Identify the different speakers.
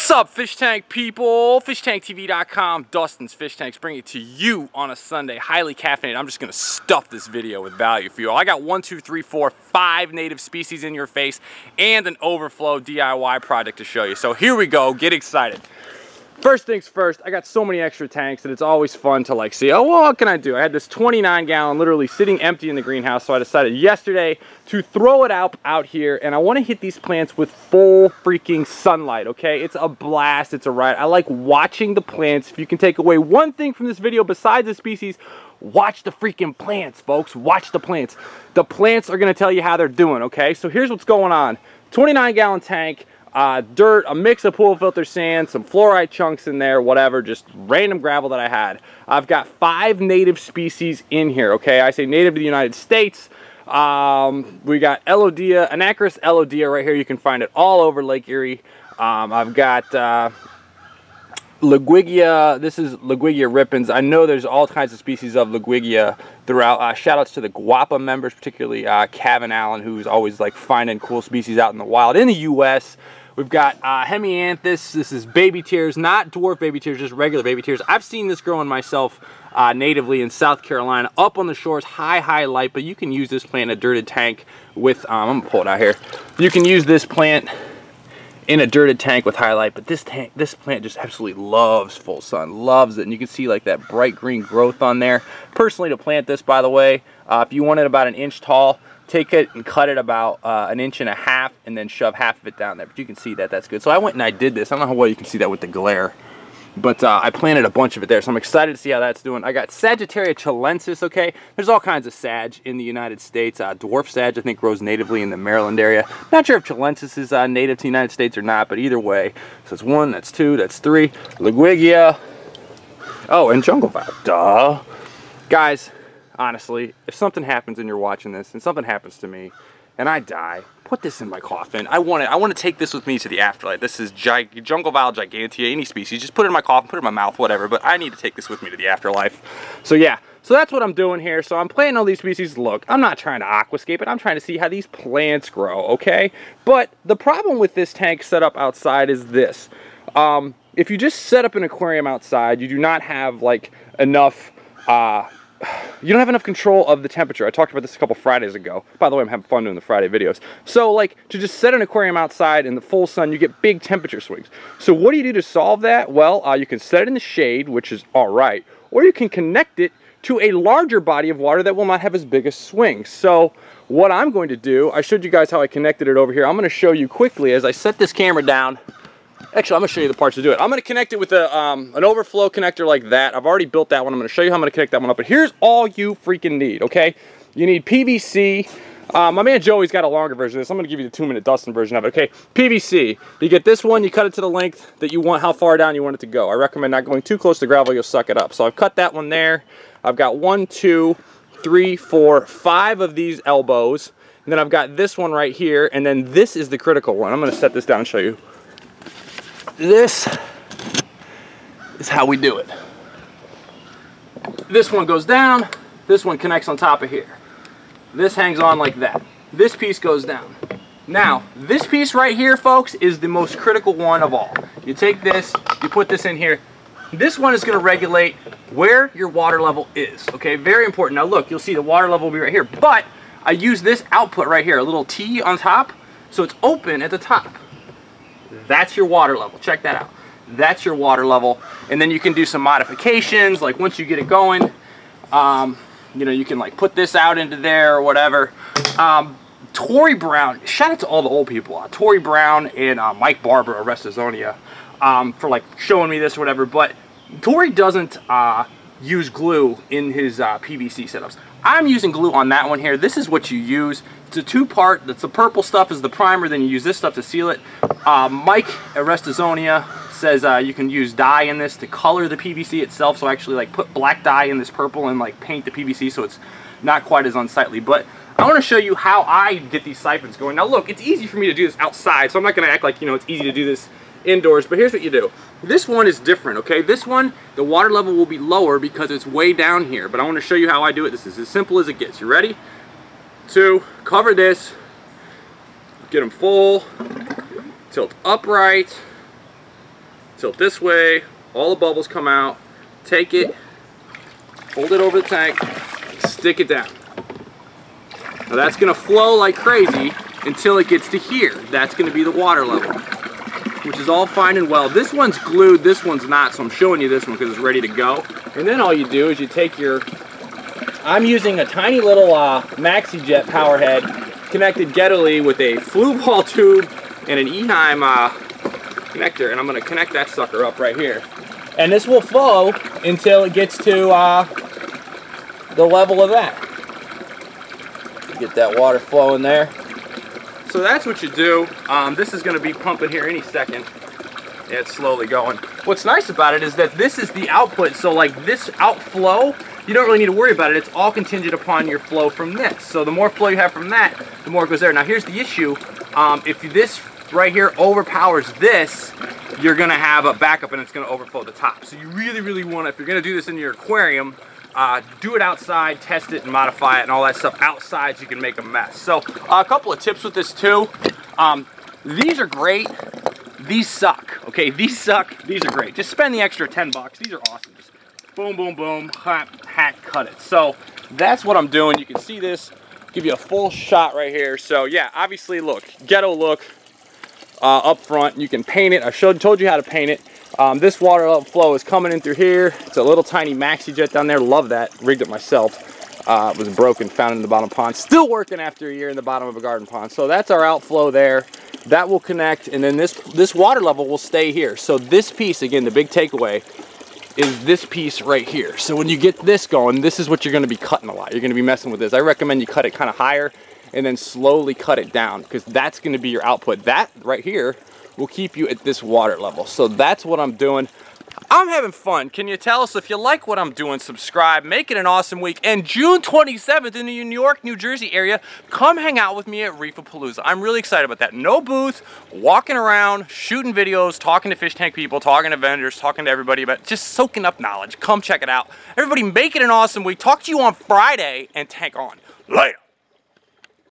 Speaker 1: What's up, Fishtank people? FishtankTV.com, Dustin's Fish Tanks, bring it to you on a Sunday, highly caffeinated. I'm just gonna stuff this video with value for you. I got 5 native species in your face and an Overflow DIY project to show you. So here we go, get excited. First things first, I got so many extra tanks and it's always fun to like see, oh, well, what can I do? I had this 29-gallon literally sitting empty in the greenhouse, so I decided yesterday to throw it out here, and I want to hit these plants with full freaking sunlight, okay? It's a blast, it's a ride. I like watching the plants. If you can take away one thing from this video besides the species, watch the freaking plants, folks. Watch the plants. The plants are going to tell you how they're doing, okay? So here's what's going on. 29-gallon tank. Dirt, a mix of pool filter sand, some fluorite chunks in there, whatever, just random gravel that I had. I've got 5 native species in here, okay? I say native to the United States. We got Elodea, Anacris Elodea right here. You can find it all over Lake Erie. I've got Laguigia. This is Laguigia rippens. I know there's all kinds of species of Laguigia throughout. Shout outs to the Guapa members, particularly Kevin Allen, who's always like finding cool species out in the wild in the U.S. We've got Hemianthus. This is baby tears, not dwarf baby tears, just regular baby tears. I've seen this growing myself natively in South Carolina, up on the shores, high light, but you can use this plant in a dirted tank with, I'm gonna pull it out here. You can use this plant in a dirted tank with highlight, but this plant just absolutely loves full sun, loves it, and you can see like that bright green growth on there. Personally, to plant this, by the way, if you want it about 1 inch tall, take it and cut it about 1.5 inches and then shove half of it down there. But you can see that that's good. So I went and I did this. I don't know how well you can see that with the glare, but I planted a bunch of it there. So I'm excited to see how that's doing. I got Sagittaria chilensis, okay? There's all kinds of sag in the United States. Dwarf sag, I think, grows natively in the Maryland area. Not sure if chilensis is native to the United States or not, but either way. So that's 1, that's 2, that's 3. Laguigia. Oh, and jungle vibe. Duh. Guys, honestly, if something happens and you're watching this and something happens to me and I die, put this in my coffin. I want to take this with me to the afterlife. This is jungle vile gigantea, any species. Just put it in my coffin, put it in my mouth, whatever, but I need to take this with me to the afterlife. So yeah, so that's what I'm doing here. So I'm planting all these species. Look, I'm not trying to aquascape it. I'm trying to see how these plants grow, okay? But the problem with this tank setup outside is this. If you just set up an aquarium outside, you do not have like enough you don't have enough control of the temperature. I talked about this a couple Fridays ago. By the way, I'm having fun doing the Friday videos. So like, to just set an aquarium outside in the full sun, you get big temperature swings. So what do you do to solve that? Well, you can set it in the shade, which is all right, or you can connect it to a larger body of water that will not have as big a swing. So what I'm going to do, I showed you guys how I connected it over here. I'm going to show you quickly as I set this camera down. Actually, I'm going to show you the parts to do it. I'm going to connect it with an overflow connector like that. I've already built that one. I'm going to show you how I'm going to connect that one up. But here's all you freaking need, okay? You need PVC. My man Joey's got a longer version of this. I'm going to give you the 2-minute Dustin version of it, okay? PVC. You get this one, you cut it to the length that you want, how far down you want it to go. I recommend not going too close to gravel, you'll suck it up. So I've cut that one there. I've got 1, 2, 3, 4, 5 of these elbows. And then I've got this one right here. And then this is the critical one. I'm going to set this down and show you. This is how we do it. This one goes down, this one connects on top of here. This hangs on like that. This piece goes down. Now, this piece right here, folks, is the most critical one of all. You take this, you put this in here. This one is going to regulate where your water level is, okay? Very important. Now look, you'll see the water level will be right here, but I use this output right here, a little T on top, so it's open at the top. That's your water level. Check that out. That's your water level. And then you can do some modifications, like once you get it going, you know, you can like put this out into there or whatever. Tori Brown, shout out to all the old people, Tori Brown and Mike Barber of Restazonia, for like showing me this or whatever. But Tori doesn't use glue in his PVC setups. I'm using glue on that one here. This is what you use. It's a 2-part. That's the purple stuff is the primer. Then you use this stuff to seal it. Mike at Restazonia says you can use dye in this to color the PVC itself. So actually like put black dye in this purple and like paint the PVC so it's not quite as unsightly. But I want to show you how I get these siphons going. Now look, it's easy for me to do this outside, so I'm not going to act like, you know, it's easy to do this indoors, but here's what you do. This one is different, okay? This one, the water level will be lower because it's way down here, but I want to show you how I do it. This is as simple as it gets. You ready? To cover this, get them full, tilt upright, tilt this way, all the bubbles come out, take it, hold it over the tank, stick it down. Now that's gonna flow like crazy until it gets to here. That's gonna be the water level, which is all fine and well. This one's glued, this one's not, so I'm showing you this one because it's ready to go. And then all you do is you take your, I'm using a tiny little Maxi Jet power head connected Ghetto with a flue ball tube and an E-Heim connector, and I'm gonna connect that sucker up right here. And this will flow until it gets to the level of that. Get that water flowing there. So that's what you do. This is gonna be pumping here any second. Yeah, it's slowly going. What's nice about it is that this is the output, so like this outflow, you don't really need to worry about it. It's all contingent upon your flow from this. So the more flow you have from that, the more it goes there. Now here's the issue. If this right here overpowers this, you're gonna have a backup and it's gonna overflow the top. So you really, really wanna, if you're gonna do this in your aquarium, do it outside, test it and modify it and all that stuff outside so you can make a mess. So a couple of tips with this too. These are great. These suck, okay? These suck, these are great. Just spend the extra 10 bucks. These are awesome. Just boom, boom, boom, hack, cut it. So that's what I'm doing. You can see this, give you a full shot right here. So yeah, obviously look, Ghetto look up front. You can paint it. I told you how to paint it. This water flow is coming in through here. It's a little tiny Maxi Jet down there. Love that. Rigged it myself. It was broken, found it in the bottom pond. Still working after a year in the bottom of a garden pond. So that's our outflow there. That will connect, and then this water level will stay here. So this piece, again, the big takeaway, is this piece right here. So when you get this going, this is what you're gonna be cutting a lot. You're gonna be messing with this. I recommend you cut it kind of higher and then slowly cut it down because that's gonna be your output. That right here will keep you at this water level. So that's what I'm doing. I'm having fun. Can you tell? So if you like what I'm doing, subscribe, make it an awesome week. And June 27th in the New York, New Jersey area, come hang out with me at Reefapalooza. I'm really excited about that. No booth, walking around, shooting videos, talking to fish tank people, talking to vendors, talking to everybody about just soaking up knowledge. Come check it out. Everybody make it an awesome week. Talk to you on Friday and tank on. Later.